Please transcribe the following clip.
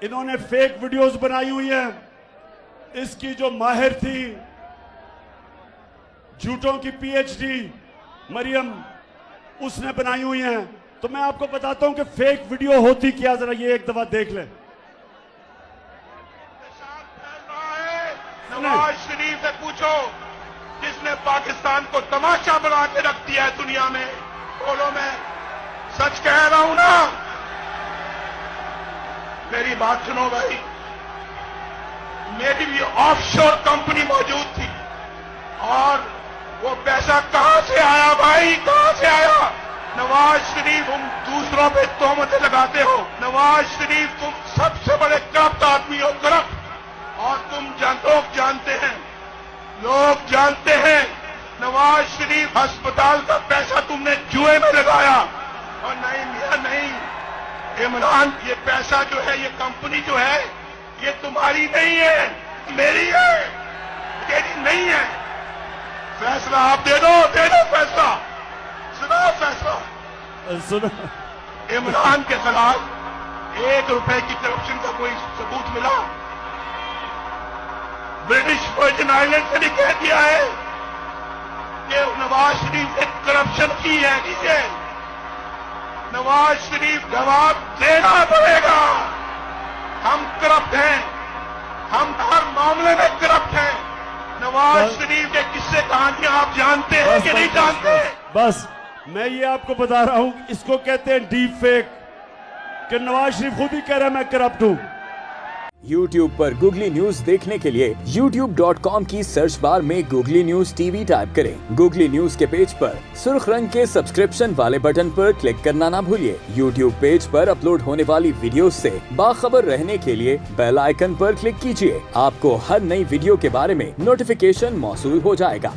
انہوں نے fake videos بنائی ہوئی ہیں. اس کی جو ماہر تھی جھوٹوں کی پی ایچ ڈی مریم، اس نے بنائی ہوئی ہیں. تو میں آپ کو بتاتا ہوں کہ فیک ویڈیو ہوتی کیا، ذرا یہ ایک دفعہ دیکھ لیں. نواز شریف سے پوچھو جس نے پاکستان کو تماشا بنا کے رکھ دیا ہے دنیا میں. بولو میں سچ کہہ رہا ہوں نا؟ میری بات سنو بھائی، میری بھی آف شور کمپنی موجود تھی، اور وہ پیسہ کہاں سے آیا بھائی، کہاں سے آیا؟ نواز شریف تم دوسروں پہ تہمتیں لگاتے ہو. نواز شریف تم سب سے بڑے کرپٹ آدمی ہو، کرپٹ. اور لوگ جانتے ہیں نواز شریف ہسپتال کا پیسہ تم نے جوئے میں لگایا. اور نہیں میاں نہیں، عمران یہ پیسہ جو ہے، یہ کمپنی جو ہے، یہ تمہاری نہیں ہے، میری ہے، تیری نہیں ہے. فیصلہ آپ دے دو فیصلہ. سنا فیصلہ. عمران کے خلاف 1 روپے کی کرپشن کا کوئی ثبوت ملا؟ برٹش ورجن آئیلینڈ سے بھی کہہ دیا ہے کہ نواز شریف نے کرپشن کی ہے. نیچے نواز شریف جواب دینا پڑے گا. ہم کرپٹ ہیں، ہم ہر معاملے میں کرپٹ ہیں. نواز شریف کے قصے کہانیاں آپ جانتے ہیں کہ نہیں جانتے؟ بس میں یہ آپ کو بتا رہا ہوں، اس کو کہتے ہیں ڈیپ فیک، کہ نواز شریف خود ہی کہہ رہا ہے میں کرپٹ ہوں. YouTube پر گوگلی نیوز دیکھنے کے لیے youtube.com کی سرچ بار میں googly news T V type کریں. گوگلی نیوز کے پیج پر سرخ رنگ کے سبسکرپشن والے بٹن پر کلک کرنا نہ بھولیے. YouTube پیج پر اپلوڈ ہونے والی ویڈیوز سے باخبر رہنے کے لیے بیل آئیکن پر کلک کیجیے. آپ کو ہر نئی ویڈیو کے بارے میں نوٹیفیکیشن موصول ہو جائے گا.